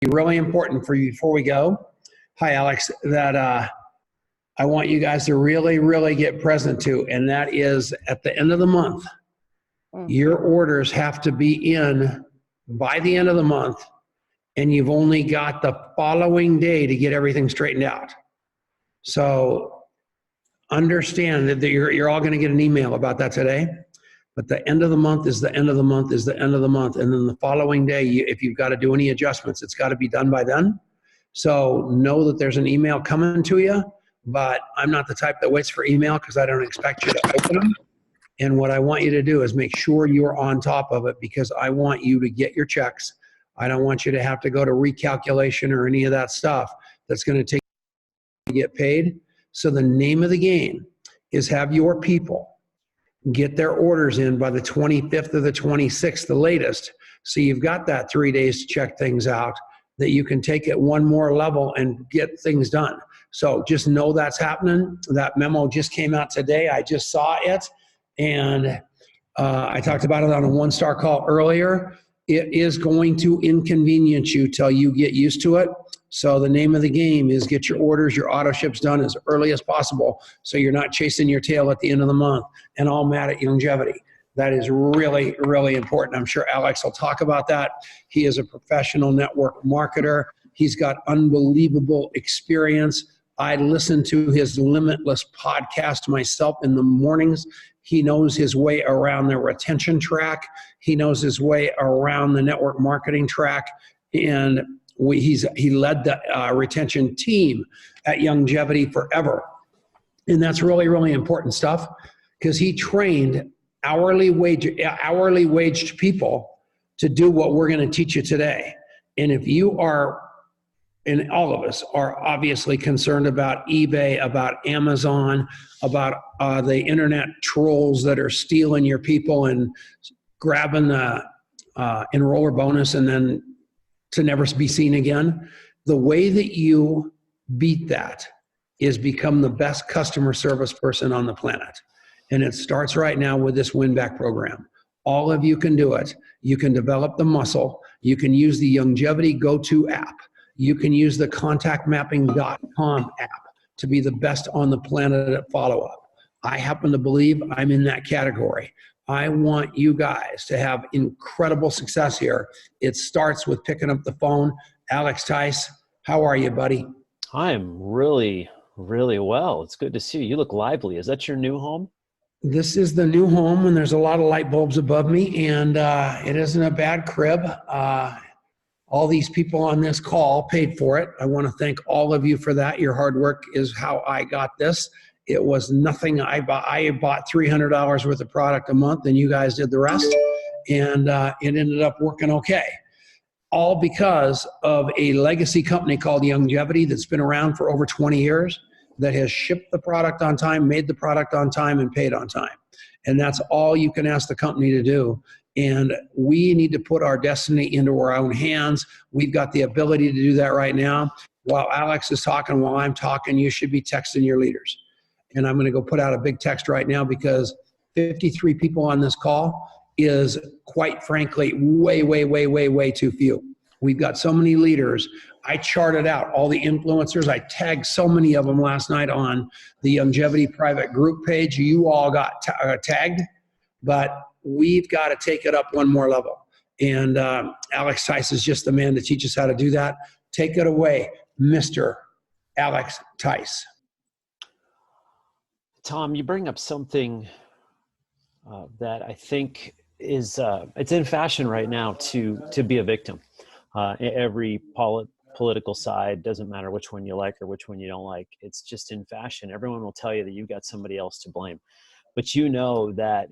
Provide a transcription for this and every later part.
really important for you before we go. Hi, Alex, that I want you guys to really get present to, and that is at the end of the month, your orders have to be in by the end of the month, and you've only got the following day to get everything straightened out. So understand that you're all going to get an email about that today. But the end of the month is the end of the month is the end of the month. And then the following day, if you've got to do any adjustments, it's got to be done by then. So know that there's an email coming to you, but I'm not the type that waits for email because I don't expect you to open them. And what I want you to do is make sure you're on top of it because I want you to get your checks. I don't want you to have to go to recalculation or any of that stuff that's going to take you to get paid. So the name of the game is have your people get their orders in by the 25th or the 26th, the latest. So you've got that 3 days to check things out that you can take it one more level and get things done. So just know that's happening. That memo just came out today. I just saw it. And I talked about it on a one-star call earlier. It is going to inconvenience you till you get used to it. So the name of the game is get your orders, your auto ships done as early as possible so you're not chasing your tail at the end of the month and all mad at longevity. That is really important. I'm sure Alex will talk about that. He is a professional network marketer. He's got unbelievable experience. I listen to his Limitless podcast myself in the mornings. He knows his way around the retention track. He knows his way around the network marketing track. And he led the retention team at Longevity forever. And that's really important stuff because he trained hourly waged people to do what we're going to teach you today. And if you are, and all of us are obviously concerned about eBay, about Amazon, about the internet trolls that are stealing your people and grabbing the enroller bonus and then to never be seen again. The way that you beat that is become the best customer service person on the planet. And it starts right now with this WinBack program. All of you can do it. You can develop the muscle. You can use the Longevity Go-To app. You can use the contactmapping.com app to be the best on the planet at follow-up. I happen to believe I'm in that category. I want you guys to have incredible success here. It starts with picking up the phone. Alex Theis, how are you, buddy? I'm really well. It's good to see you. You look lively. Is that your new home? This is the new home, and there's a lot of light bulbs above me, and it isn't a bad crib. All these people on this call paid for it. I want to thank all of you for that. Your hard work is how I got this. It was nothing. I bought $300 worth of product a month, and you guys did the rest, and it ended up working okay. All because of a legacy company called Longevity that's been around for over 20 years that has shipped the product on time, made the product on time, and paid on time. And that's all you can ask the company to do. And we need to put our destiny into our own hands. We've got the ability to do that right now. While Alex is talking, while I'm talking, you should be texting your leaders. And I'm going to go put out a big text right now because 53 people on this call is, quite frankly, way too few. We've got so many leaders. I charted out all the influencers. I tagged so many of them last night on the Longevity private group page. You all got tagged, but we've got to take it up one more level. And Alex Theis is just the man to teach us how to do that. Take it away, Mr. Alex Theis. Tom, you bring up something that I think is it's in fashion right now to be a victim. Every political side, doesn't matter which one you like or which one you don't like. It's just in fashion. Everyone will tell you that you've got somebody else to blame. But you know that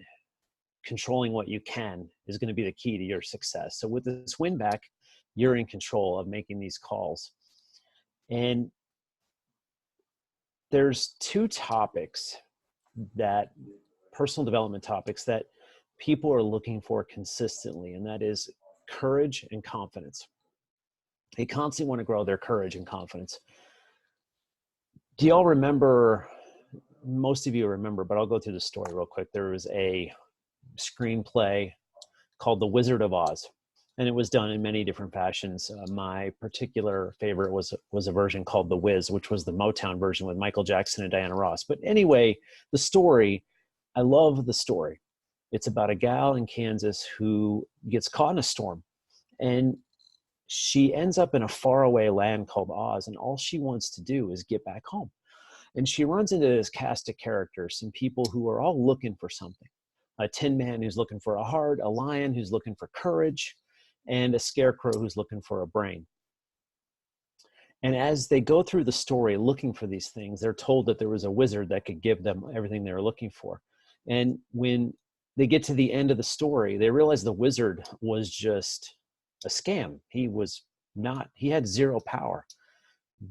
controlling what you can is going to be the key to your success. So with this WinBack, you're in control of making these calls. And there's two topics that personal development topics that people are looking for consistently, and that is courage and confidence. They constantly want to grow their courage and confidence. Do y'all remember, most of you remember, but I'll go through the story real quick. There was a screenplay called The Wizard of Oz. And it was done in many different fashions. My particular favorite was a version called The Wiz, which was the Motown version with Michael Jackson and Diana Ross. But anyway, the story, I love the story. It's about a gal in Kansas who gets caught in a storm, and she ends up in a faraway land called Oz, and all she wants to do is get back home. And she runs into this cast of characters, some people who are all looking for something. A Tin Man who's looking for a heart, a lion who's looking for courage, and a scarecrow who's looking for a brain. And as they go through the story looking for these things, they're told that there was a wizard that could give them everything they were looking for. And when they get to the end of the story, they realize the wizard was just a scam. He had zero power.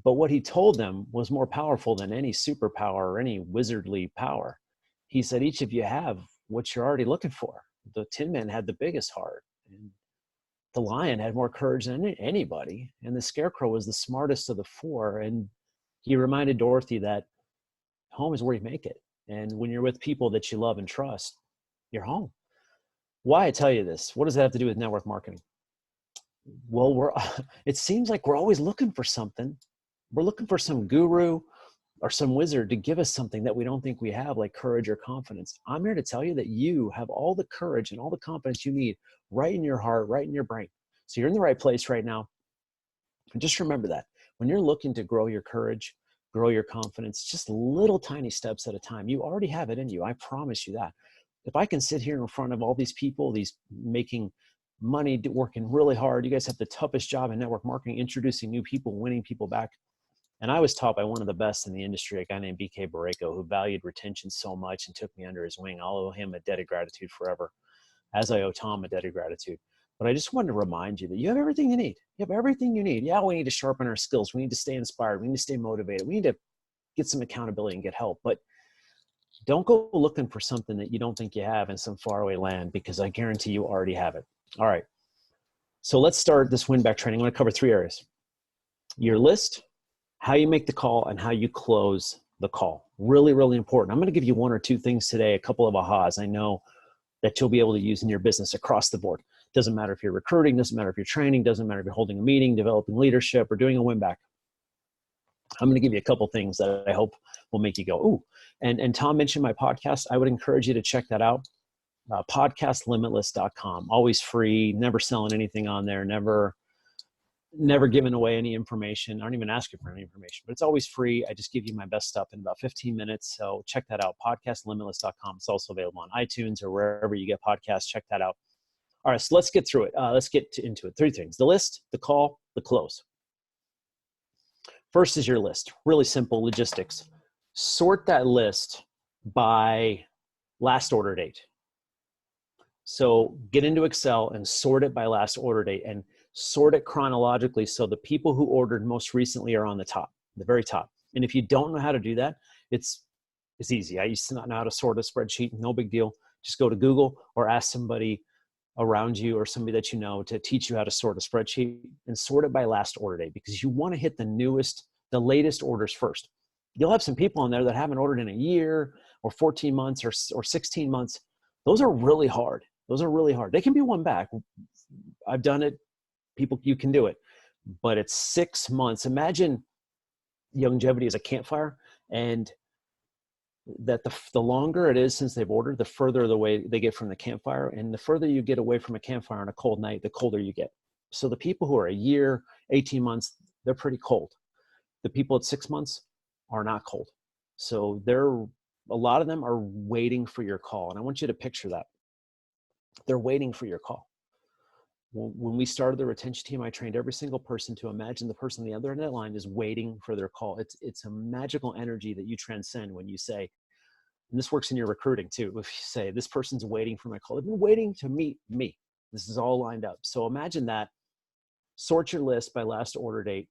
But what he told them was more powerful than any superpower or any wizardly power. He said, each of you have what you're already looking for. The Tin Man had the biggest heart, and the lion had more courage than anybody, and the scarecrow was the smartest of the four. And he reminded Dorothy that home is where you make it. And when you're with people that you love and trust, you're home. Why I tell you this? What does that have to do with network marketing? Well, it seems like we're always looking for something. We're looking for some guru or some wizard to give us something that we don't think we have, like courage or confidence. I'm here to tell you that you have all the courage and all the confidence you need right in your heart, right in your brain. So you're in the right place right now. And just remember that when you're looking to grow your courage, grow your confidence, just little tiny steps at a time, you already have it in you. I promise you that. If I can sit here in front of all these people, these making money, working really hard, you guys have the toughest job in network marketing, introducing new people, winning people back. And I was taught by one of the best in the industry, a guy named BK Barreco, who valued retention so much and took me under his wing. I'll owe him a debt of gratitude forever, as I owe Tom a debt of gratitude. But I just wanted to remind you that you have everything you need. You have everything you need. Yeah, we need to sharpen our skills. We need to stay inspired. We need to stay motivated. We need to get some accountability and get help. But don't go looking for something that you don't think you have in some faraway land, because I guarantee you already have it. All right. So let's start this WinBack training. I'm going to cover 3 areas: your list, how you make the call, and how you close the call. Really, really important. I'm going to give you 1 or 2 things today, a couple of ahas I know that you'll be able to use in your business across the board. Doesn't matter if you're recruiting, doesn't matter if you're training, doesn't matter if you're holding a meeting, developing leadership, or doing a WinBack. I'm going to give you a couple things that I hope will make you go, ooh. And Tom mentioned my podcast. I would encourage you to check that out. Podcastlimitless.com. Always free, never selling anything on there, never giving away any information. I don't even ask you for any information, but it's always free. I just give you my best stuff in about 15 minutes. So check that out, podcastlimitless.com. It's also available on iTunes or wherever you get podcasts. Check that out. All right, so let's get through it. Let's get into it. 3 things: the list, the call, the close. First is your list. Really simple logistics. Sort that list by last order date. So get into Excel and sort it by last order date, and sort it chronologically so the people who ordered most recently are on the top, the very top. And if you don't know how to do that, it's easy. I used to not know how to sort a spreadsheet. No big deal. Just go to Google or ask somebody around you or somebody that you know to teach you how to sort a spreadsheet, and sort it by last order date, because you want to hit the latest orders first. You'll have some people on there that haven't ordered in a year or 14 months or 16 months. Those are really hard. Those are really hard. They can be won back. I've done it. People, you can do it. But it's 6 months. Imagine longevity as a campfire, and that the longer it is since they've ordered, the further away they get from the campfire. And the further you get away from a campfire on a cold night, the colder you get. So the people who are a year, 18 months, they're pretty cold. The people at 6 months are not cold. So a lot of them are waiting for your call. And I want you to picture that. They're waiting for your call. When we started the retention team, I trained every single person to imagine the person on the other end of that line is waiting for their call. It's a magical energy that you transcend when you say, and this works in your recruiting too, if you say, this person's waiting for my call. They've been waiting to meet me. This is all lined up. So imagine that. Sort your list by last order date.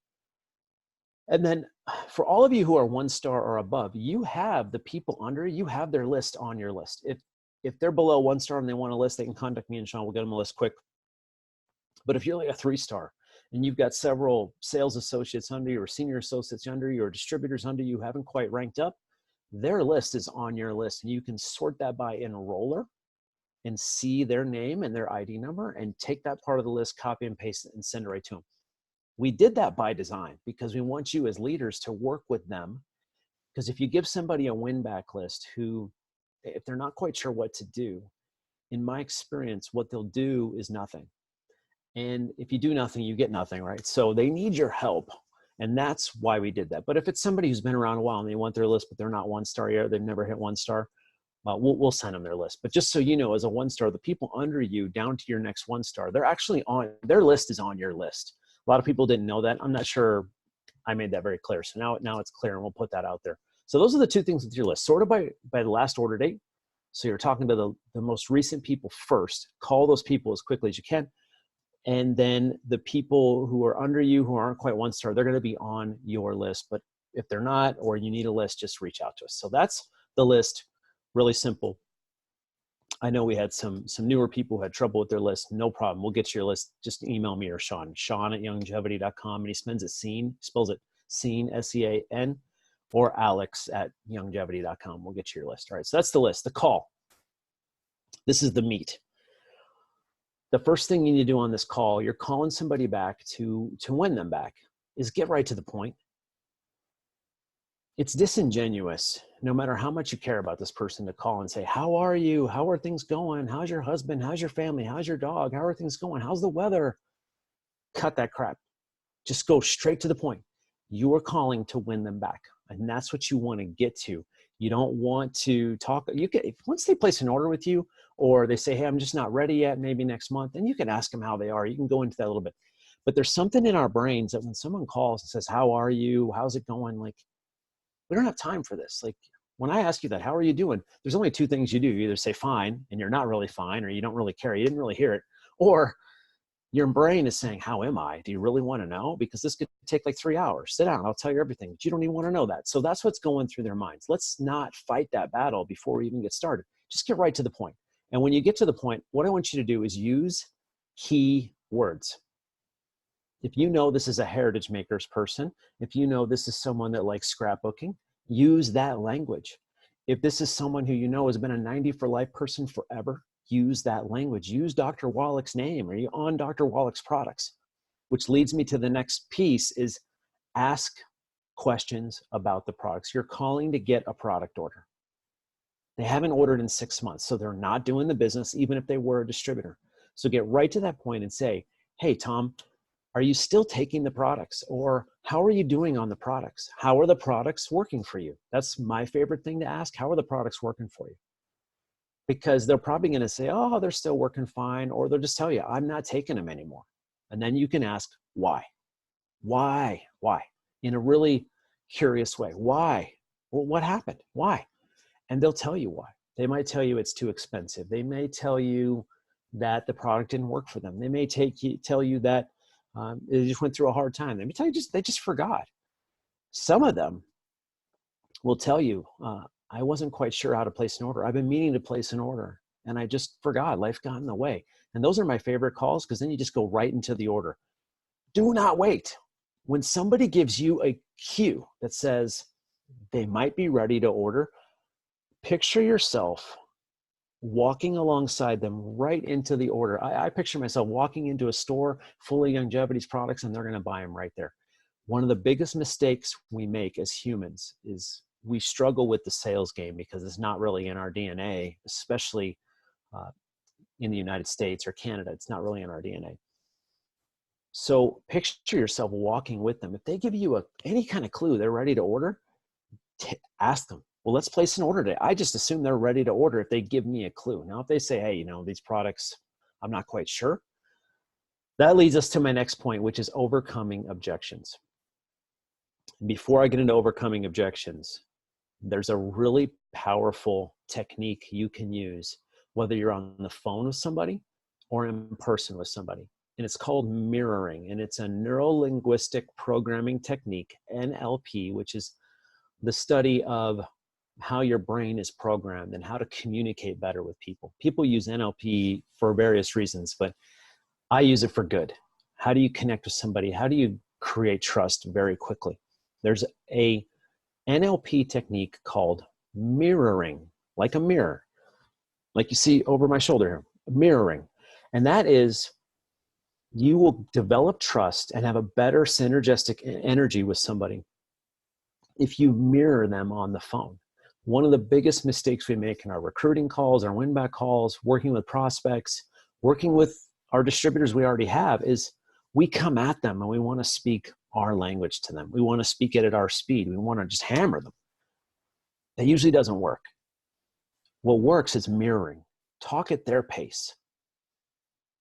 And then for all of you who are 1 star or above, you have the people under you have their list on your list. If they're below 1 star and they want a list, they can contact me and Sean. We'll get them a list quick. But if you're like a 3 star and you've got several sales associates under you or senior associates under you or distributors under you who haven't quite ranked up, their list is on your list, and you can sort that by enroller and see their name and their ID number and take that part of the list, copy and paste it, and send it right to them. We did that by design because we want you as leaders to work with them. Because if you give somebody a WinBack list who, if they're not quite sure what to do, in my experience, what they'll do is nothing. And if you do nothing, you get nothing, right? So they need your help. And that's why we did that. But if it's somebody who's been around a while and they want their list, but they're not 1-star yet, they've never hit 1-star, we'll send them their list. But just so you know, as a 1-star, the people under you down to your next 1-star, they're actually on, their list is on your list. A lot of people didn't know that. I'm not sure I made that very clear. So now it's clear, and we'll put that out there. So those are the two things with your list. Sorted by the last order date. So you're talking to the most recent people first. Call those people as quickly as you can. And then the people who are under you who aren't quite 1-star, they're going to be on your list. But if they're not, or you need a list, just reach out to us. So that's the list. Really simple. I know we had some newer people who had trouble with their list. No problem. We'll get you your list. Just email me or Sean at younglongevity.com. And he spells it Sean, S-E-A-N, or alex@younglongevity.com. We'll get you your list. All right. So that's the list, the call. This is the meat. The first thing you need to do on this call, you're calling somebody back to win them back, is get right to the point. It's disingenuous, no matter how much you care about this person, to call and say, how are you? How are things going? How's your husband? How's your family? How's your dog? How are things going? How's the weather? Cut that crap. Just go straight to the point. You are calling to win them back. And that's what you want to get to. You don't want to talk. Once they place an order with you, or they say, hey, I'm just not ready yet, maybe next month, and you can ask them how they are. You can go into that a little bit. But there's something in our brains that when someone calls and says, how are you? How's it going? Like, we don't have time for this. Like, when I ask you that, how are you doing? There's only two things you do. You either say fine, and you're not really fine, or you don't really care. You didn't really hear it. Or your brain is saying, how am I? Do you really want to know? Because this could take like 3 hours. Sit down, I'll tell you everything. But you don't even want to know that. So that's what's going through their minds. Let's not fight that battle before we even get started. Just get right to the point. And when you get to the point, what I want you to do is use key words. If you know this is a heritage makers person, if you know this is someone that likes scrapbooking, use that language. If this is someone who you know has been a 90 for life person forever, use that language. Use Dr. Wallach's name. Are you on Dr. Wallach's products? Which leads me to the next piece, is ask questions about the products. You're calling to get a product order. They haven't ordered in 6 months, so they're not doing the business, even if they were a distributor. So get right to that point and say, hey, Tom, are you still taking the products? Or how are you doing on the products? How are the products working for you? That's my favorite thing to ask. How are the products working for you? Because they're probably going to say, oh, they're still working fine. Or they'll just tell you, I'm not taking them anymore. And then you can ask, why? Why? Why? In a really curious way. Why? Well, what happened? Why? And they'll tell you why. They might tell you it's too expensive. They may tell you that the product didn't work for them. They may tell you that they just went through a hard time. They may tell you they just forgot. Some of them will tell you, I wasn't quite sure how to place an order. I've been meaning to place an order and I just forgot. Life got in the way. And those are my favorite calls, because then you just go right into the order. Do not wait. When somebody gives you a cue that says they might be ready to order, picture yourself walking alongside them right into the order. I picture myself walking into a store full of Youngevity's products, and they're going to buy them right there. One of the biggest mistakes we make as humans is we struggle with the sales game because it's not really in our DNA, especially in the United States or Canada. It's not really in our DNA. So picture yourself walking with them. If they give you any kind of clue they're ready to order, ask them, well, let's place an order today. I just assume they're ready to order if they give me a clue. Now, if they say, hey, these products, I'm not quite sure. That leads us to my next point, which is overcoming objections. Before I get into overcoming objections, there's a really powerful technique you can use, whether you're on the phone with somebody or in person with somebody. And it's called mirroring. And it's a neuro-linguistic programming technique, NLP, which is the study of how your brain is programmed and how to communicate better with people. People use NLP for various reasons, but I use it for good. How do you connect with somebody? How do you create trust very quickly? There's a NLP technique called mirroring, like a mirror. like you see over my shoulder here, mirroring. And that is, you will develop trust and have a better synergistic energy with somebody if you mirror them on the phone. One of the biggest mistakes we make in our recruiting calls, our WinBack calls, working with prospects, working with our distributors we already have, is we come at them and we want to speak our language to them. We want to speak it at our speed. We want to just hammer them. That usually doesn't work. What works is mirroring. Talk at their pace.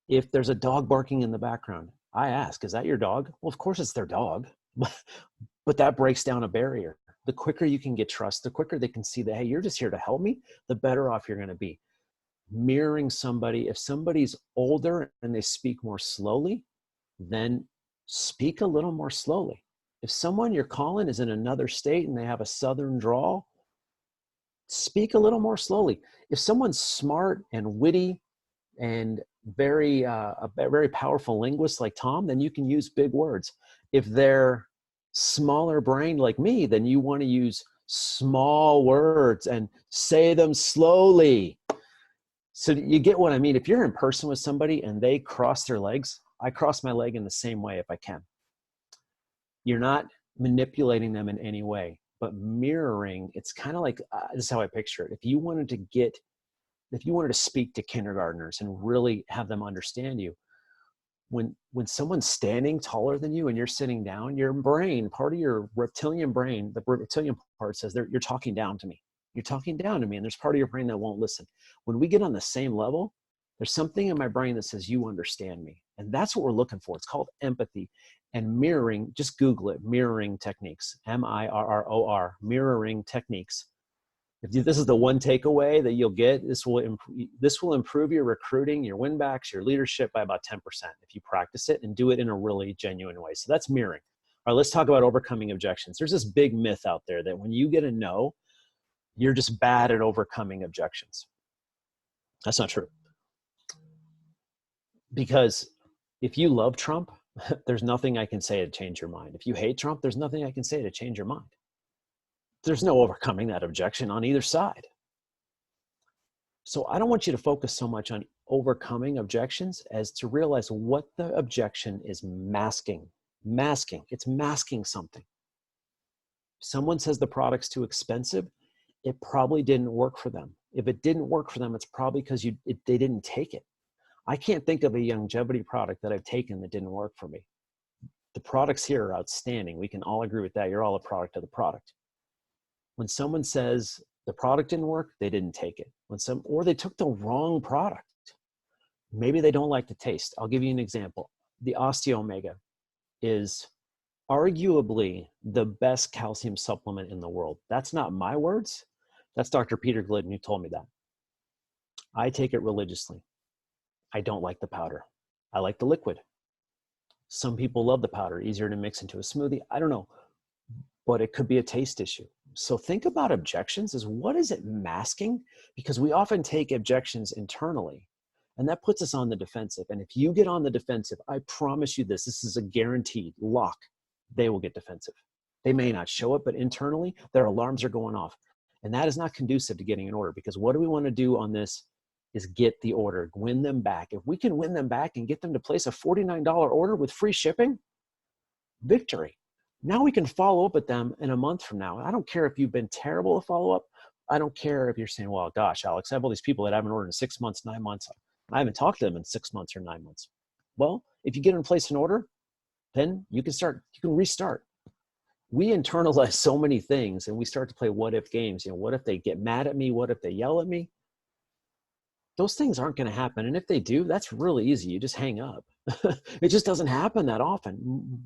If there's a dog barking in the background, I ask, is that your dog? Well, of course it's their dog, but that breaks down a barrier. The quicker you can get trust, the quicker they can see that, hey, you're just here to help me, the better off you're going to be. Mirroring somebody, if somebody's older and they speak more slowly, then speak a little more slowly. If someone you're calling is in another state and they have a southern drawl, speak a little more slowly. If someone's smart and witty and a very powerful linguist like Tom, then you can use big words. If they're smaller brained like me, then you want to use small words and say them slowly. So you get what I mean. If you're in person with somebody and they cross their legs, I cross my leg in the same way if I can. You're not manipulating them in any way, but mirroring, it's kind of like, this is how I picture it. If you wanted to speak to kindergartners and really have them understand you, when someone's standing taller than you and you're sitting down, your brain, part of your reptilian brain, the reptilian part says, you're talking down to me. You're talking down to me, and there's part of your brain that won't listen. When we get on the same level, there's something in my brain that says, you understand me. And that's what we're looking for. It's called empathy. And mirroring, just Google it, mirroring techniques, M-I-R-R-O-R, mirroring techniques. If this is the one takeaway that you'll get, this will improve your recruiting, your win-backs, your leadership by about 10% if you practice it and do it in a really genuine way. So that's mirroring. All right, let's talk about overcoming objections. There's this big myth out there that when you get a no, you're just bad at overcoming objections. That's not true. Because if you love Trump, there's nothing I can say to change your mind. If you hate Trump, there's nothing I can say to change your mind. There's no overcoming that objection on either side. So I don't want you to focus so much on overcoming objections as to realize what the objection is masking. It's masking something. If someone says the product's too expensive, it probably didn't work for them. If it didn't work for them, it's probably because they didn't take it. I can't think of a longevity product that I've taken that didn't work for me. The products here are outstanding. We can all agree with that. You're all a product of the product. When someone says the product didn't work, they didn't take it. Or they took the wrong product. Maybe they don't like the taste. I'll give you an example. The Osteo-Omega is arguably the best calcium supplement in the world. That's not my words. That's Dr. Peter Glidden who told me that. I take it religiously. I don't like the powder. I like the liquid. Some people love the powder, easier to mix into a smoothie. I don't know, but it could be a taste issue. So think about objections as what is it masking? Because we often take objections internally and that puts us on the defensive. And if you get on the defensive, I promise you this is a guaranteed lock. They will get defensive. They may not show it, but internally their alarms are going off. And that is not conducive to getting an order, because what do we want to do on this is get the order, win them back. If we can win them back and get them to place a $49 order with free shipping, victory. Now we can follow up with them in a month from now. I don't care if you've been terrible to follow up. I don't care if you're saying, well, gosh, Alex, I have all these people that haven't ordered in 6 months, 9 months. I haven't talked to them in 6 months or 9 months. Well, if you get them to place an order, then you can restart. We internalize so many things and we start to play what if games. What if they get mad at me? What if they yell at me? Those things aren't going to happen. And if they do, that's really easy. You just hang up. It just doesn't happen that often.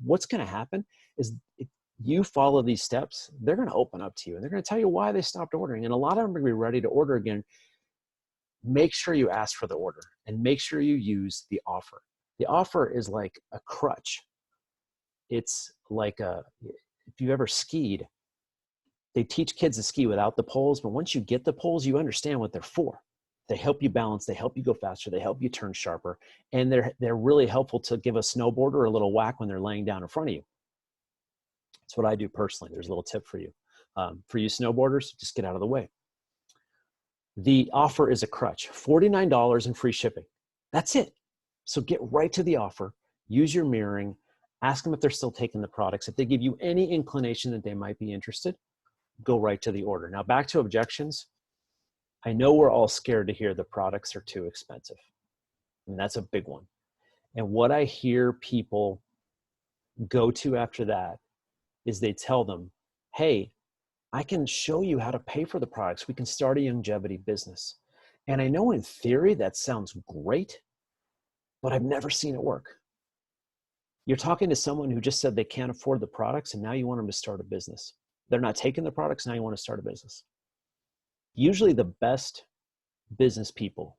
What's going to happen is if you follow these steps, they're going to open up to you and they're going to tell you why they stopped ordering. And a lot of them are going to be ready to order again. Make sure you ask for the order and make sure you use the offer. The offer is like a crutch. It's like if you've ever skied, they teach kids to ski without the poles, but once you get the poles, you understand what they're for. They help you balance, they help you go faster, they help you turn sharper, and they're really helpful to give a snowboarder a little whack when they're laying down in front of you. That's what I do personally. There's a little tip for you. For you snowboarders, just get out of the way. The offer is a crutch, $49 and free shipping. That's it. So get right to the offer, use your mirroring, ask them if they're still taking the products. If they give you any inclination that they might be interested, go right to the order. Now back to objections. I know we're all scared to hear the products are too expensive. And that's a big one. And what I hear people go to after that is they tell them, hey, I can show you how to pay for the products. We can start a longevity business. And I know in theory that sounds great, but I've never seen it work. You're talking to someone who just said they can't afford the products and now you want them to start a business. They're not taking the products, now you want to start a business. Usually the best business people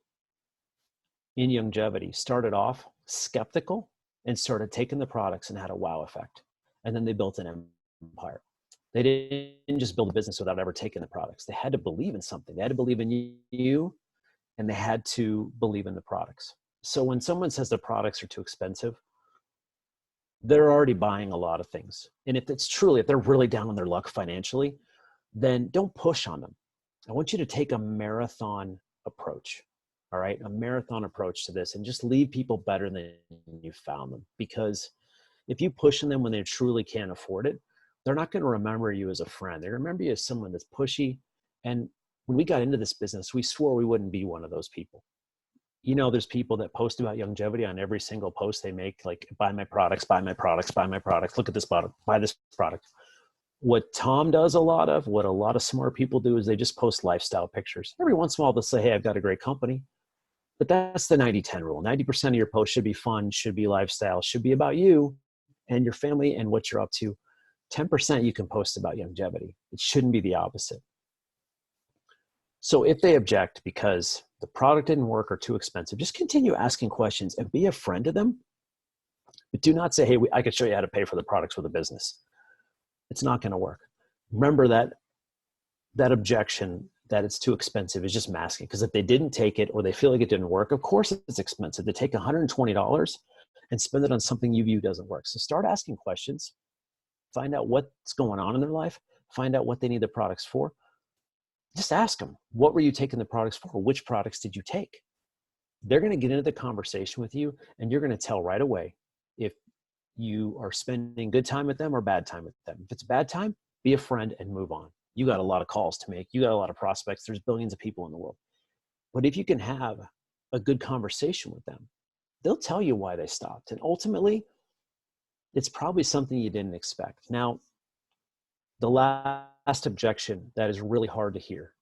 in longevity started off skeptical and started taking the products and had a wow effect. And then they built an empire. They didn't just build a business without ever taking the products. They had to believe in something. They had to believe in you, and they had to believe in the products. So when someone says the products are too expensive, they're already buying a lot of things. And if they're really down on their luck financially, then don't push on them. I want you to take a marathon approach. All right, a marathon approach to this, and just leave people better than you found them. Because if you push on them when they truly can't afford it, they're not going to remember you as a friend. They remember you as someone that's pushy. And when we got into this business, we swore we wouldn't be one of those people. You know, there's people that post about longevity on every single post they make, like, buy my products, buy my products, buy my products, look at this product, buy this product. What Tom does a lot of, what a lot of smart people do, is they just post lifestyle pictures. Every once in a while, they'll say, hey, I've got a great company. But that's the 90-10 rule. 90% of your posts should be fun, should be lifestyle, should be about you and your family and what you're up to. 10% you can post about longevity. It shouldn't be the opposite. So if they object because the product didn't work or too expensive, just continue asking questions and be a friend to them. But do not say, hey, I could show you how to pay for the products with a business. It's not going to work. Remember that objection that it's too expensive is just masking. Because if they didn't take it or they feel like it didn't work, of course it's expensive. They take $120 and spend it on something you view doesn't work. So start asking questions. Find out what's going on in their life. Find out what they need the products for. Just ask them, what were you taking the products for? Which products did you take? They're going to get into the conversation with you, and you're going to tell right away if you are spending good time with them or bad time with them. If it's a bad time, be a friend and move on. You got a lot of calls to make. You got a lot of prospects. There's billions of people in the world. But if you can have a good conversation with them, they'll tell you why they stopped. And ultimately, it's probably something you didn't expect. Now, the last objection that is really hard to hear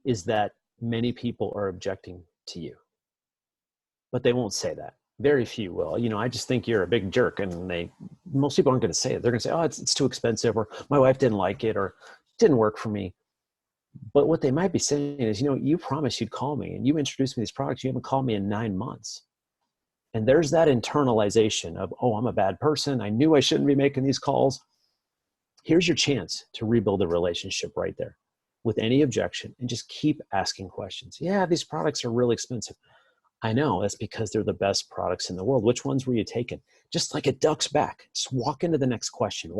is that many people are objecting to you, but they won't say that. Very few will. You know, I just think you're a big jerk, and most people aren't going to say it. They're going to say, oh, it's too expensive, or my wife didn't like it, or it didn't work for me. But what they might be saying is, you know, you promised you'd call me and you introduced me to these products. You haven't called me in 9 months. And there's that internalization of, oh, I'm a bad person. I knew I shouldn't be making these calls. Here's your chance to rebuild a relationship right there with any objection, and just keep asking questions. Yeah, these products are really expensive. I know, that's because they're the best products in the world. Which ones were you taking? Just like a duck's back. Just walk into the next question,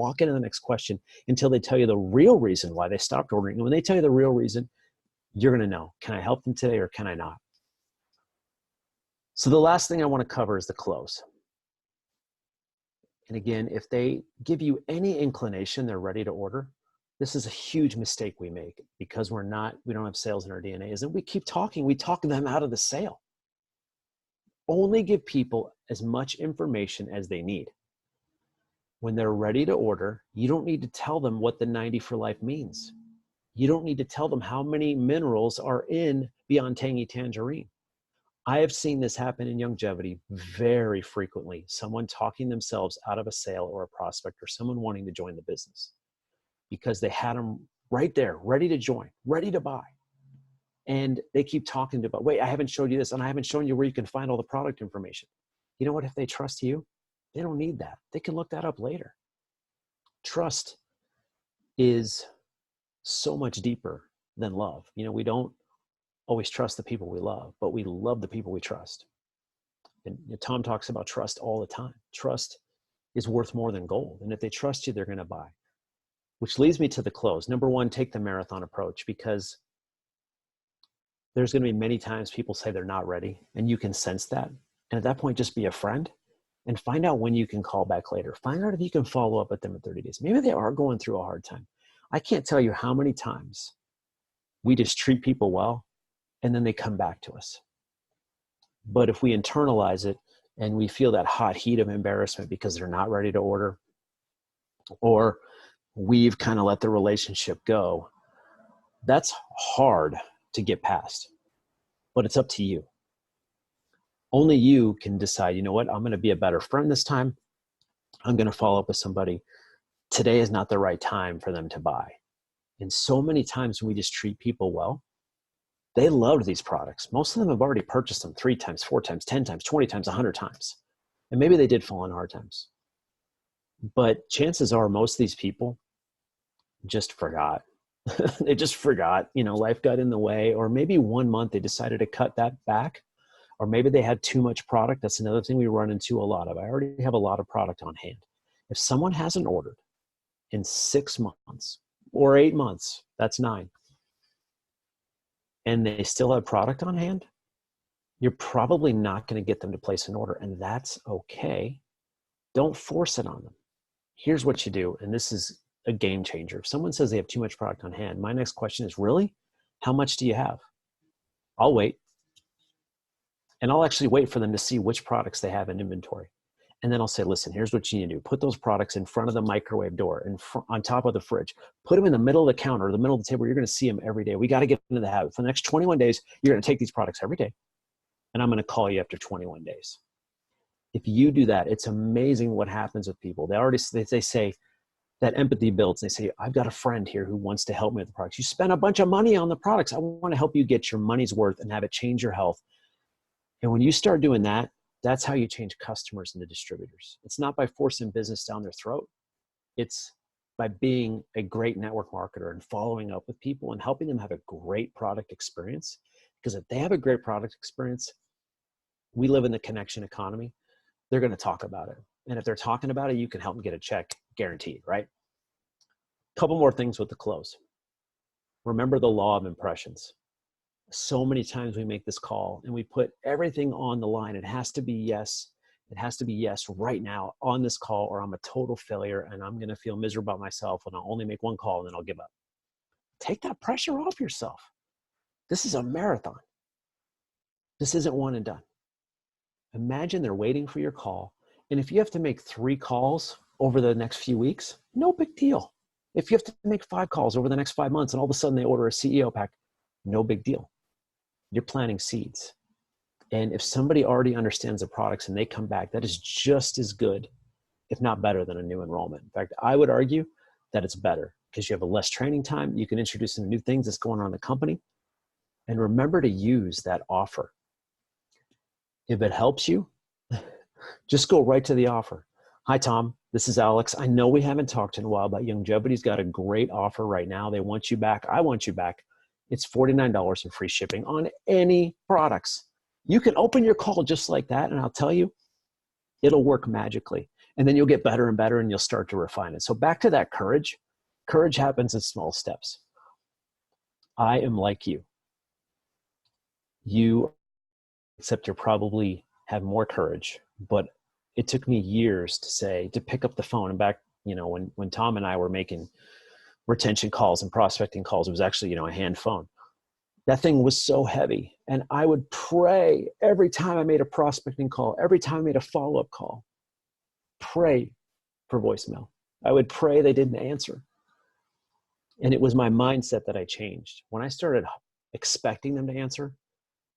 until they tell you the real reason why they stopped ordering. And when they tell you the real reason, you're going to know, can I help them today or can I not? So the last thing I want to cover is the close. And again, if they give you any inclination they're ready to order, this is a huge mistake we make because we don't have sales in our DNA, is that we keep talking. We talk them out of the sale. Only give people as much information as they need. When they're ready to order, you don't need to tell them what the 90 for life means. You don't need to tell them how many minerals are in Beyond Tangy Tangerine. I have seen this happen in longevity very frequently. Someone talking themselves out of a sale or a prospect, or someone wanting to join the business because they had them right there, ready to join, ready to buy. And they keep talking about, wait, I haven't showed you this, and I haven't shown you where you can find all the product information. You know what? If they trust you, they don't need that. They can look that up later. Trust is so much deeper than love. You know, we don't always trust the people we love, but we love the people we trust. And Tom talks about trust all the time. Trust is worth more than gold. And if they trust you, they're going to buy. Which leads me to the close. Number one, take the marathon approach, because there's going to be many times people say they're not ready, and you can sense that. And at that point, just be a friend and find out when you can call back later. Find out if you can follow up with them in 30 days. Maybe they are going through a hard time. I can't tell you how many times we just treat people well and then they come back to us. But if we internalize it and we feel that hot heat of embarrassment because they're not ready to order, or we've kind of let the relationship go, that's hard to get past. But it's up to you. Only you can decide, you know what, I'm going to be a better friend this time. I'm going to follow up with somebody. Today is not the right time for them to buy. And so many times when we just treat people well, they loved these products. Most of them have already purchased them 3 times, 4 times, 10 times, 20 times, 100 times. And maybe they did fall on hard times. But chances are most of these people just forgot. They just forgot, life got in the way, or maybe 1 month they decided to cut that back, or maybe they had too much product. That's another thing we run into a lot of. I already have a lot of product on hand. If someone hasn't ordered in 6 months or 8 months, that's 9, and they still have product on hand, you're probably not going to get them to place an order, and that's okay. Don't force it on them. Here's what you do, and this is a game changer. If someone says they have too much product on hand, my next question is, really? How much do you have? I'll wait. And I'll actually wait for them to see which products they have in inventory. And then I'll say, listen, here's what you need to do. Put those products in front of the microwave door and on top of the fridge. Put them in the middle of the counter, the middle of the table. You're going to see them every day. We got to get into the habit. For the next 21 days, you're going to take these products every day. And I'm going to call you after 21 days. If you do that, it's amazing what happens with people. They say that empathy builds. They say, I've got a friend here who wants to help me with the products. You spend a bunch of money on the products. I want to help you get your money's worth and have it change your health. And when you start doing that, that's how you change customers into distributors. It's not by forcing business down their throat. It's by being a great network marketer and following up with people and helping them have a great product experience. Because if they have a great product experience, we live in the connection economy. They're going to talk about it. And if they're talking about it, you can help them get a check, guaranteed, right? Couple more things with the close. Remember the law of impressions. So many times we make this call and we put everything on the line. It has to be yes. It has to be yes right now on this call, or I'm a total failure and I'm going to feel miserable about myself and I'll only make one call and then I'll give up. Take that pressure off yourself. This is a marathon. This isn't one and done. Imagine they're waiting for your call. And if you have to make 3 calls over the next few weeks, no big deal. If you have to make 5 calls over the next 5 months and all of a sudden they order a CEO pack, no big deal. You're planting seeds. And if somebody already understands the products and they come back, that is just as good, if not better, than a new enrollment. In fact, I would argue that it's better because you have a less training time. You can introduce them to new things that's going on in the company. And remember to use that offer. If it helps you, just go right to the offer. Hi, Tom. This is Alex. I know we haven't talked in a while, but Youngevity's got a great offer right now. They want you back. I want you back. It's $49 in free shipping on any products. You can open your call just like that, and I'll tell you, it'll work magically. And then you'll get better and better, and you'll start to refine it. So back to that courage. Courage happens in small steps. I am like you. You, except you probably have more courage, but it took me years to pick up the phone. And back, when Tom and I were making retention calls and prospecting calls, it was actually, a hand phone. That thing was so heavy. And I would pray every time I made a prospecting call, every time I made a follow-up call, pray for voicemail. I would pray they didn't answer. And it was my mindset that I changed. When I started expecting them to answer,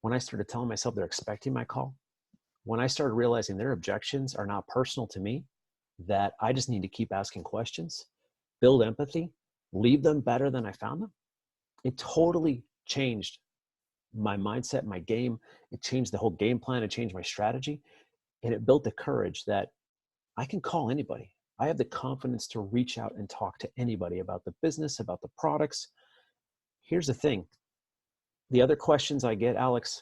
when I started telling myself they're expecting my call, when I started realizing their objections are not personal to me, that I just need to keep asking questions, build empathy, leave them better than I found them, it totally changed my mindset, my game. It changed the whole game plan. It changed my strategy. And it built the courage that I can call anybody. I have the confidence to reach out and talk to anybody about the business, about the products. Here's the thing. The other questions I get, Alex,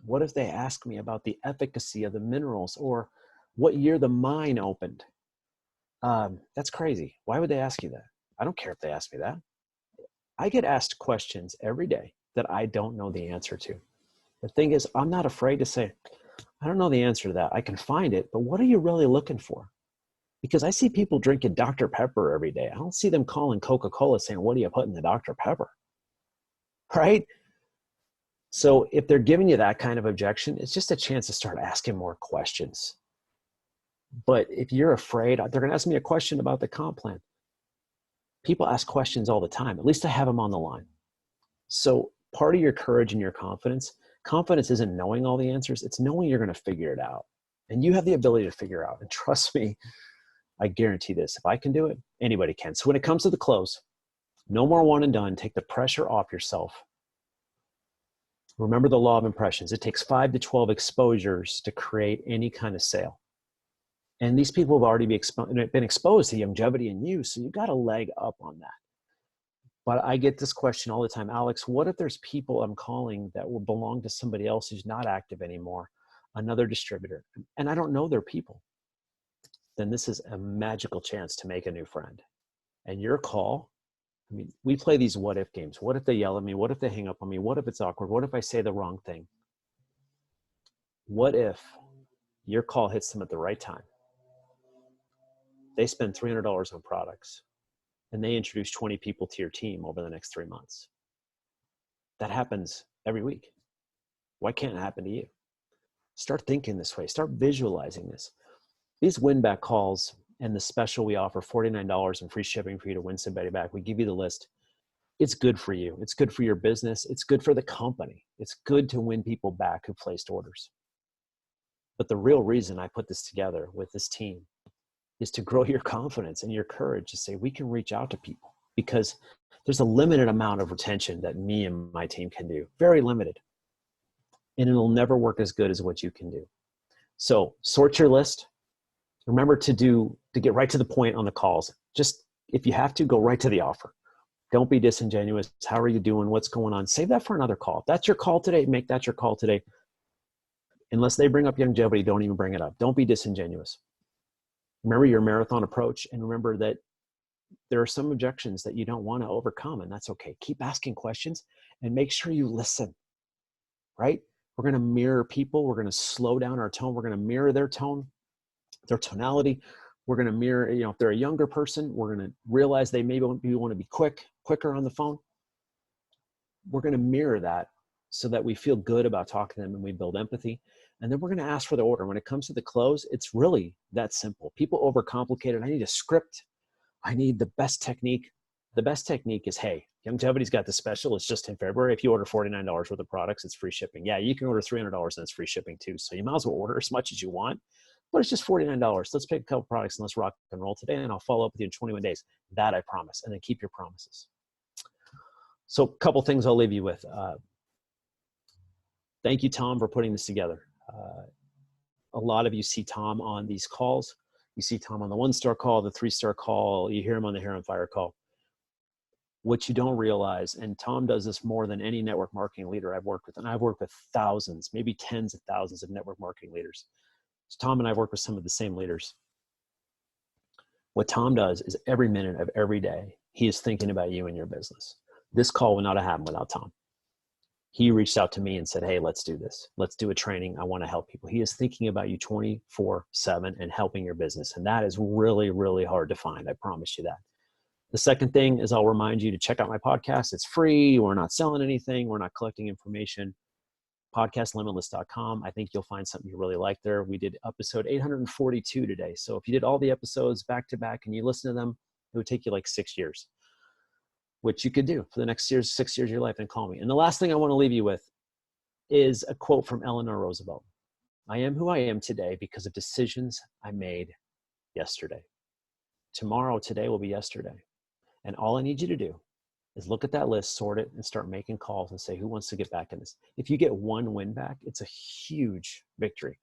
what if they ask me about the efficacy of the minerals or what year the mine opened? That's crazy. Why would they ask you that? I don't care if they ask me that. I get asked questions every day that I don't know the answer to. The thing is, I'm not afraid to say, I don't know the answer to that. I can find it, but what are you really looking for? Because I see people drinking Dr. Pepper every day. I don't see them calling Coca-Cola saying, what do you put in the Dr. Pepper? Right? So if they're giving you that kind of objection, it's just a chance to start asking more questions. But if you're afraid, they're going to ask me a question about the comp plan. People ask questions all the time. At least I have them on the line. So part of your courage and your confidence isn't knowing all the answers. It's knowing you're going to figure it out. And you have the ability to figure out. And trust me, I guarantee this. If I can do it, anybody can. So when it comes to the close, no more one and done. Take the pressure off yourself. Remember the law of impressions. It takes 5 to 12 exposures to create any kind of sale. And these people have already been exposed to longevity and use, so you got a leg up on that. But I get this question all the time, Alex, what if there's people I'm calling that will belong to somebody else who's not active anymore, another distributor, and I don't know their people? Then this is a magical chance to make a new friend. And your call, I mean, we play these what if games. What if they yell at me? What if they hang up on me? What if it's awkward? What if I say the wrong thing? What if your call hits them at the right time? They spend $300 on products and they introduce 20 people to your team over the next 3 months. That happens every week. Why can't it happen to you? Start thinking this way. Start visualizing this. These WinBack calls and the special we offer, $49 and free shipping for you to win somebody back. We give you the list. It's good for you. It's good for your business. It's good for the company. It's good to win people back who placed orders. But the real reason I put this together with this team is to grow your confidence and your courage to say, we can reach out to people, because there's a limited amount of retention that me and my team can do, very limited. And it'll never work as good as what you can do. So sort your list. Remember to get right to the point on the calls. Just, if you have to, go right to the offer. Don't be disingenuous. How are you doing? What's going on? Save that for another call. If that's your call today, make that your call today. Unless they bring up longevity, don't even bring it up. Don't be disingenuous. Remember your marathon approach, and remember that there are some objections that you don't want to overcome, and that's okay. Keep asking questions and make sure you listen, right? We're going to mirror people. We're going to slow down our tone. We're going to mirror their tone, their tonality. We're going to mirror, if they're a younger person, we're going to realize they maybe want to be quicker on the phone. We're going to mirror that so that we feel good about talking to them and we build empathy. And then we're going to ask for the order. When it comes to the close, it's really that simple. People overcomplicate it. I need a script. I need the best technique. The best technique is, hey, longevity's got the special. It's just in February. If you order $49 worth of products, it's free shipping. Yeah, you can order $300 and it's free shipping too. So you might as well order as much as you want, but it's just $49. Let's pick a couple products and let's rock and roll today. And I'll follow up with you in 21 days. That I promise. And then keep your promises. So a couple things I'll leave you with. Thank you, Tom, for putting this together. A lot of you see Tom on these calls. You see Tom on the 1-star call, the 3-star call. You hear him on the Hair on Fire call. What you don't realize, and Tom does this more than any network marketing leader I've worked with, and I've worked with thousands, maybe tens of thousands of network marketing leaders. So Tom and I work with some of the same leaders. What Tom does is every minute of every day, he is thinking about you and your business. This call would not have happened without Tom. He reached out to me and said, hey, let's do this. Let's do a training. I want to help people. He is thinking about you 24/7 and helping your business. And that is really, really hard to find. I promise you that. The second thing is I'll remind you to check out my podcast. It's free. We're not selling anything. We're not collecting information. Podcastlimitless.com. I think you'll find something you really like there. We did episode 842 today. So if you did all the episodes back to back and you listen to them, it would take you like 6 years. Which you could do for the next 6 years of your life, and call me. And the last thing I want to leave you with is a quote from Eleanor Roosevelt. I am who I am today because of decisions I made yesterday. Today will be yesterday. And all I need you to do is look at that list, sort it, and start making calls and say, who wants to get back in this? If you get one win back, it's a huge victory.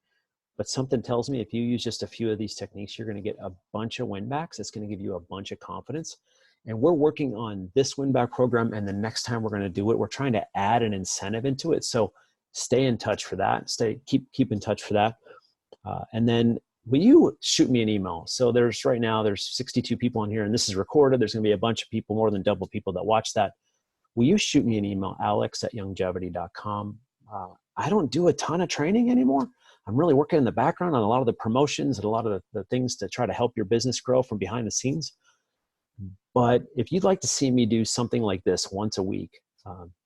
But something tells me if you use just a few of these techniques, you're going to get a bunch of win backs. It's going to give you a bunch of confidence. And we're working on this WinBack program, and the next time we're going to do it, we're trying to add an incentive into it. So stay in touch for that. Keep in touch for that. And then will you shoot me an email? So right now there's 62 people on here, and this is recorded. There's going to be a bunch of people, more than double people that watch that. will you shoot me an email, alex@youngevity.com. I don't do a ton of training anymore. I'm really working in the background on a lot of the promotions and a lot of the things to try to help your business grow from behind the scenes. But if you'd like to see me do something like this once a week,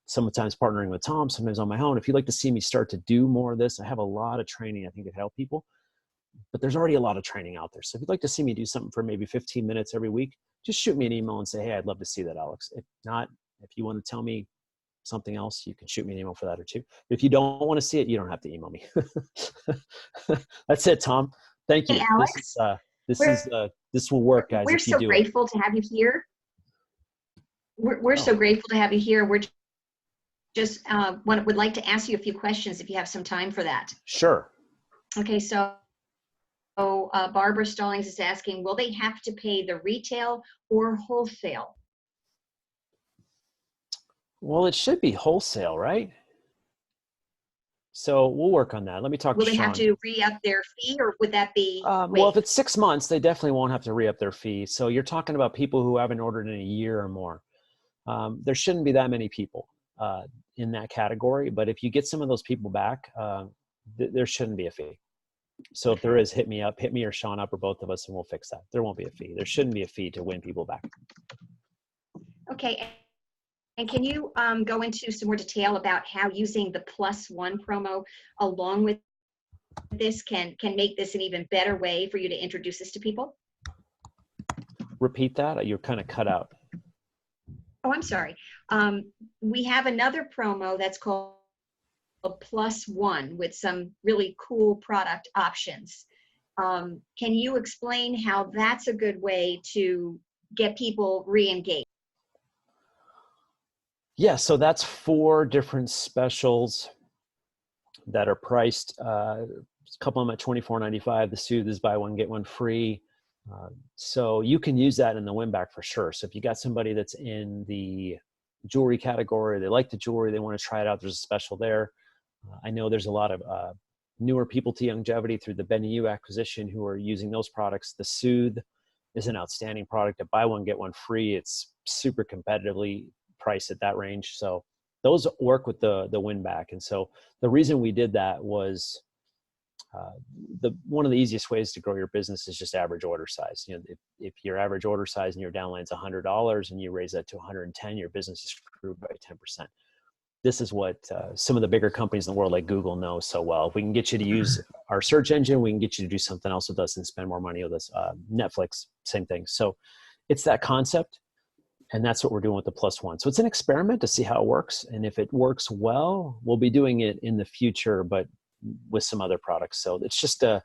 sometimes partnering with Tom, sometimes on my own, if you'd like to see me start to do more of this, I have a lot of training I think that help people, but there's already a lot of training out there. So if you'd like to see me do something for maybe 15 minutes every week, just shoot me an email and say, hey, I'd love to see that, Alex. If not, if you want to tell me something else, you can shoot me an email for that or two. If you don't want to see it, you don't have to email me. That's it, Tom. Thank you. Hey, Alex. This will work, guys. We're so grateful to have you here. We're so grateful to have you here. We're just would like to ask you a few questions if you have some time for that. Sure. Okay, so Barbara Stallings is asking, will they have to pay the retail or wholesale? Well, it should be wholesale, right? So we'll work on that. Let me talk to Sean. Will they have to re-up their fee, or would that be? Well, if it's 6 months, they definitely won't have to re-up their fee. So you're talking about people who haven't ordered in a year or more. There shouldn't be that many people in that category. But if you get some of those people back, there shouldn't be a fee. So if there is, hit me up, hit me or Sean up, or both of us, and we'll fix that. There won't be a fee. There shouldn't be a fee to win people back. Okay. And can you go into some more detail about how using the +1 promo along with this can make this an even better way for you to introduce this to people? Repeat that. You're kind of cut out. Oh, I'm sorry. We have another promo that's called a +1 with some really cool product options. Can you explain how that's a good way to get people re-engaged? Yeah, so that's 4 different specials that are priced. A couple of them at $24.95. The Soothe is buy one, get one free. So you can use that in the WinBack for sure. So if you got somebody that's in the jewelry category, they like the jewelry, they want to try it out, there's a special there. I know there's a lot of newer people to Longevity through the Ben U acquisition who are using those products. The Soothe is an outstanding product. Buy one, get one free. It's super competitively priced at that range. So those work with the WinBack. And so the reason we did that was one of the easiest ways to grow your business is just average order size. You know, if your average order size in your downline's $100 and you raise that to 110, your business is grew by 10%. This is what some of the bigger companies in the world like Google know so well. If we can get you to use our search engine, we can get you to do something else with us and spend more money with us. Netflix, same thing. So it's that concept. And that's what we're doing with the +1. So it's an experiment to see how it works. And if it works well, we'll be doing it in the future, but with some other products. So it's just to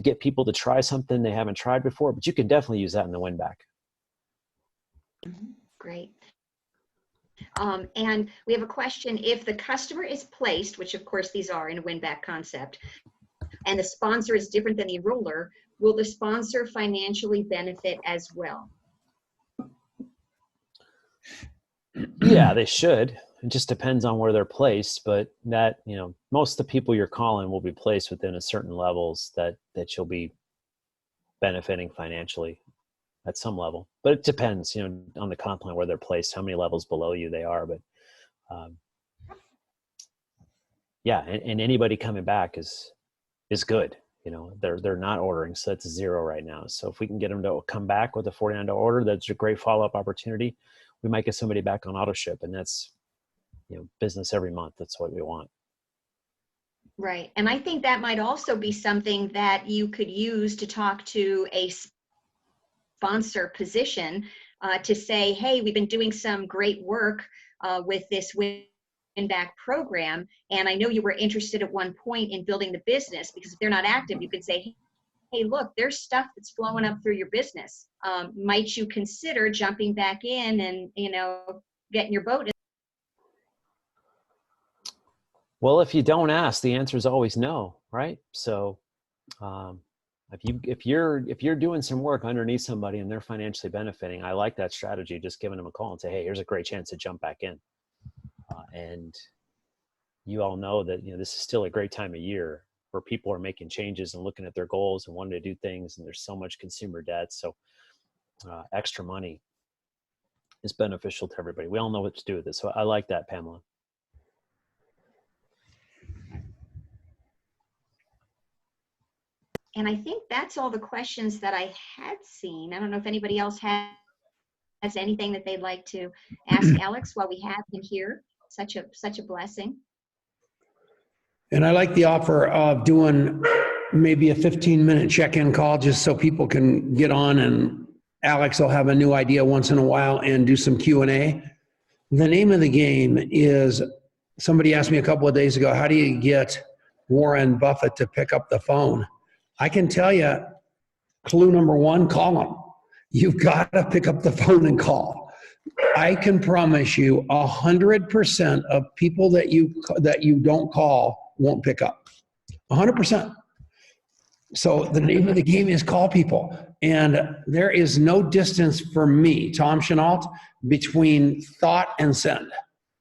get people to try something they haven't tried before, but you can definitely use that in the WinBack. Great. And we have a question. If the customer is placed, which of course these are in a WinBack concept, and the sponsor is different than the enroller, will the sponsor financially benefit as well? Yeah, they should. It just depends on where they're placed, but that, you know, most of the people you're calling will be placed within a certain levels that you'll be benefiting financially at some level. But it depends, you know, on the comp plan where they're placed, how many levels below you they are. But yeah, and anybody coming back is good. You know, they're not ordering, so that's 0 right now. So if we can get them to come back with a $49 order, that's a great follow-up opportunity. We might get somebody back on auto ship, and that's, you know, business every month. That's what we want. Right. And I think that might also be something that you could use to talk to a sponsor position to say, hey, we've been doing some great work with this WinBack program. And I know you were interested at one point in building the business, because if they're not active, you could say, hey, look, there's stuff that's flowing up through your business. Might you consider jumping back in and, you know, getting your boat in? Well, if you don't ask, the answer is always no, right? So if you're doing some work underneath somebody and they're financially benefiting, I like that strategy. Just giving them a call and say, hey, here's a great chance to jump back in. And you all know that, you know, this is still a great time of year where people are making changes and looking at their goals and wanting to do things. And there's so much consumer debt. So extra money is beneficial to everybody. We all know what to do with it. So I like that, Pamela. And I think that's all the questions that I had seen. I don't know if anybody else has anything that they'd like to ask Alex while we have him here. Such a blessing. And I like the offer of doing maybe a 15-minute check-in call just so people can get on, and Alex will have a new idea once in a while and do some Q&A. The name of the game is, somebody asked me a couple of days ago, how do you get Warren Buffett to pick up the phone? I can tell you, clue number one, call him. You've got to pick up the phone and call. I can promise you 100% of people that you don't call won't pick up. 100%. So the name of the game is call people. And there is no distance for me, Tom Chenault, between thought and send.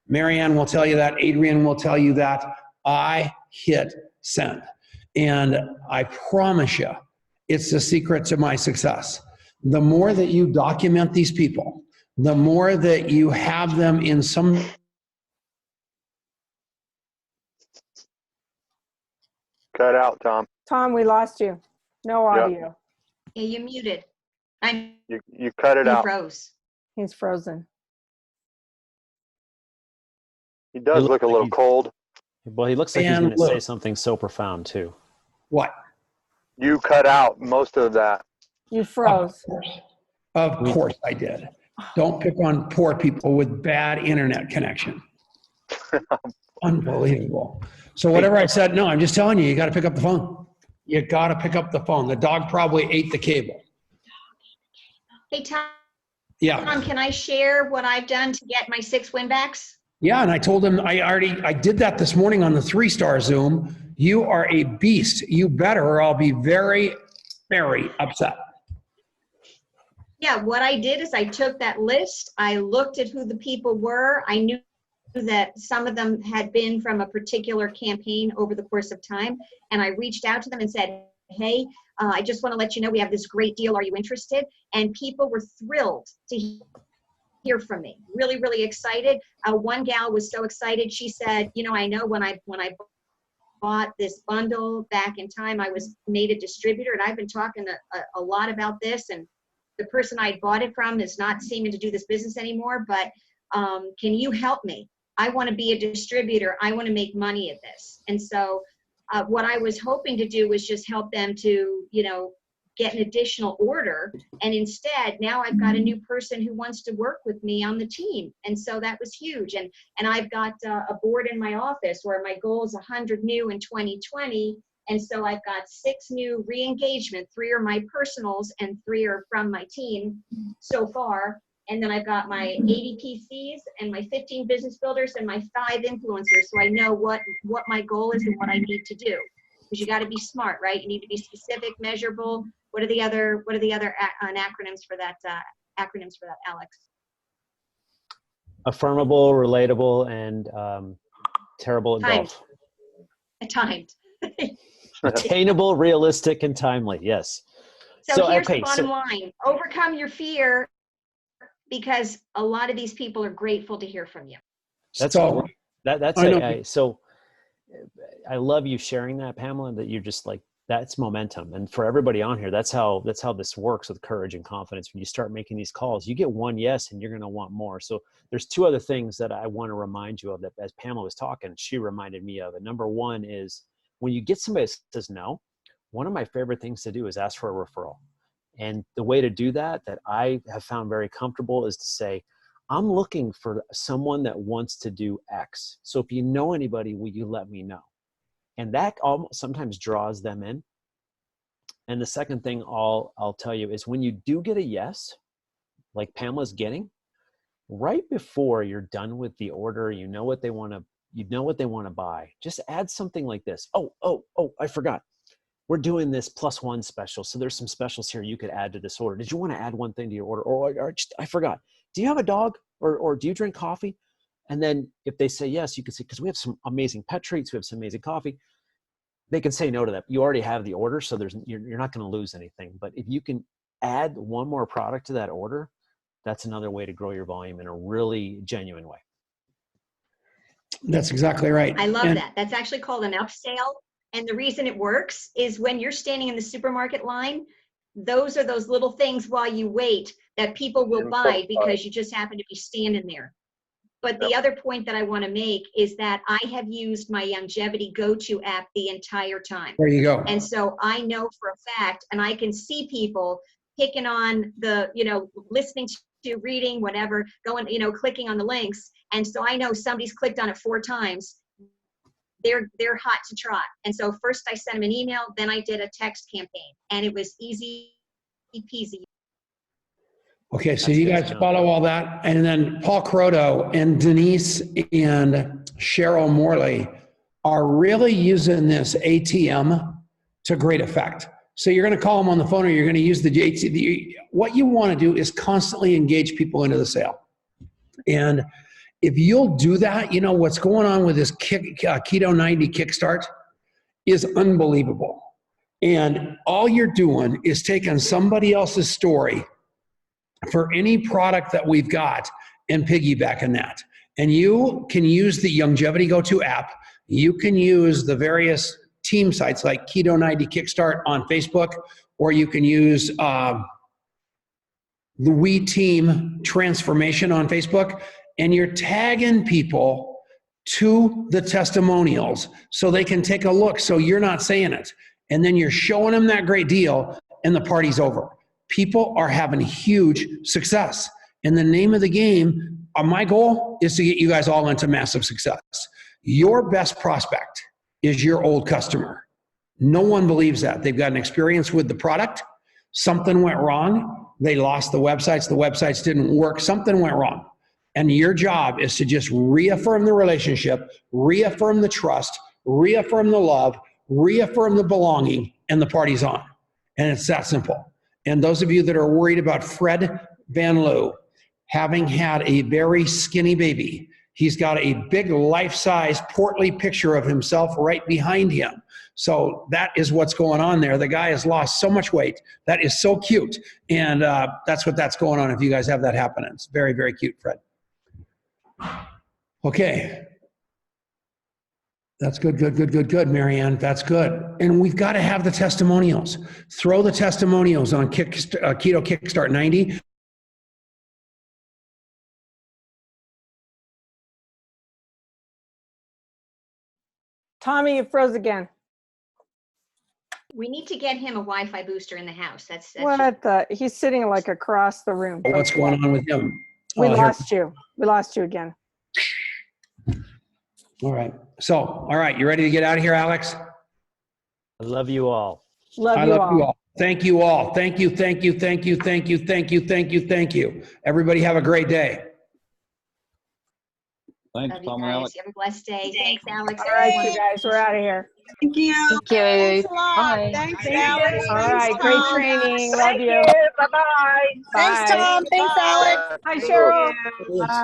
Marianne will tell you that. Adrian will tell you that. I hit send. And I promise you, it's the secret to my success. The more that you document these people, the more that you have them in some... Cut out, Tom. Tom, we lost you. No audio. Yeah, you muted. You cut it You out. froze. He's frozen. He does look a little cold. Well, he looks like he's going to say something so profound too. What? You cut out most of that. You froze. Of course I did. Don't pick on poor people with bad internet connection. Unbelievable. So whatever I said, no, I'm just telling you, you got to pick up the phone. You got to pick up the phone. The dog probably ate the cable. Hey, Tom. Yeah. Tom, can I share what I've done to get my 6 WinBacks? Yeah, and I told him I did that this morning on the 3-star Zoom. You are a beast. You better, or I'll be very, very upset. Yeah, what I did is I took that list. I looked at who the people were. I knew that some of them had been from a particular campaign over the course of time. And I reached out to them and said, hey, I just want to let you know we have this great deal. Are you interested? And people were thrilled to hear from me. Really, really excited. One gal was so excited. She said, you know, I know when I bought this bundle back in time, I was made a distributor, and I've been talking a lot about this, and the person I bought it from is not seeming to do this business anymore, but can you help me? I want to be a distributor. I want to make money at this. And so what I was hoping to do was just help them to, you know, get an additional order. And instead, now I've got a new person who wants to work with me on the team. And so that was huge. And I've got a board in my office where my goal is 100 new in 2020. And so I've got 6 new re-engagement. 3 are my personals and 3 are from my team so far. And then I've got my 80 PCs and my 15 business builders and my 5 influencers. So I know what my goal is and what I need to do. Because you got to be smart, right? You need to be specific, measurable. What are the other acronyms for that? Alex? Affirmable, relatable, and terrible at golf. Timed. Attainable, realistic, and timely. Yes. So here's the bottom line: overcome your fear, because a lot of these people are grateful to hear from you. That's so. So I love you sharing that, Pamela. That you're just like, that's momentum. And for everybody on here, that's how this works with courage and confidence. When you start making these calls, you get one yes, and you're going to want more. So there's 2 other things that I want to remind you of that as Pamela was talking, she reminded me of. And number 1 is when you get somebody that says no, one of my favorite things to do is ask for a referral. And the way to do that I have found very comfortable is to say, I'm looking for someone that wants to do X. So if you know anybody, will you let me know? And that sometimes draws them in. And the second thing I'll tell you is when you do get a yes, like Pamela's getting, right before you're done with the order, you know what they want to buy. Just add something like this. Oh, I forgot. We're doing this +1 special. So there's some specials here you could add to this order. Did you want to add one thing to your order? Or just, I forgot. Do you have a dog? Or do you drink coffee? And then if they say yes, you can say, because we have some amazing pet treats, we have some amazing coffee. They can say no to that. You already have the order, so you're not going to lose anything. But if you can add one more product to that order, that's another way to grow your volume in a really genuine way. That's exactly right. I love that. That's actually called an upsell. And the reason it works is when you're standing in the supermarket line, those are those little things while you wait that people will buy because you just happen to be standing there. But the other point that I want to make is that I have used my Longevity Go-To app the entire time. There you go. And so I know for a fact, and I can see people picking on the, listening to, reading, whatever, going, clicking on the links. And so I know somebody's clicked on it 4 times. They're hot to trot. And so first I sent them an email, then I did a text campaign, and it was easy peasy. Okay, so you guys follow all that. And then Paul Croto and Denise and Cheryl Morley are really using this ATM to great effect. So you're going to call them on the phone, or you're going to use the ATM. What you want to do is constantly engage people into the sale. And if you'll do that, what's going on with this Keto 90 Kickstart is unbelievable. And all you're doing is taking somebody else's story for any product that we've got and piggybacking that. And you can use the Longevity Go-To app. You can use the various team sites like Keto 90 Kickstart on Facebook, or you can use the We Team Transformation on Facebook, and you're tagging people to the testimonials so they can take a look so you're not saying it. And then you're showing them that great deal and the party's over. People are having huge success. And the name of the game, my goal is to get you guys all into massive success. Your best prospect is your old customer. No one believes that. They've got an experience with the product. Something went wrong. They lost the websites didn't work. Something went wrong. And your job is to just reaffirm the relationship, reaffirm the trust, reaffirm the love, reaffirm the belonging, and the party's on. And it's that simple. And those of you that are worried about Fred Van Loo having had a very skinny baby, he's got a big life-size portly picture of himself right behind him. So that is what's going on there. The guy has lost so much weight. That is so cute. And that's what's going on if you guys have that happening. It's very, very cute, Fred. Okay. That's good, Marianne. That's good. And we've got to have the testimonials. Throw the testimonials on Keto Kickstart 90. Tommy, you froze again. We need to get him a Wi-Fi booster in the house. That's He's sitting like across the room. What's going on with him? We lost you. We lost you again. All right. So, all right. You ready to get out of here, Alex? I love you all. I love you all. Thank you all. Thank you. Everybody have a great day. Thanks, Tom and Alex. You have a blessed day. Thanks, Alex. All right, you guys, we're out of here. Thank you. Thank you. Thanks a lot. Bye. Thanks, Alex. All right, great training. Love you. Bye-bye. Thanks, Bye. Tom. Thanks, Alex. Hi, Cheryl.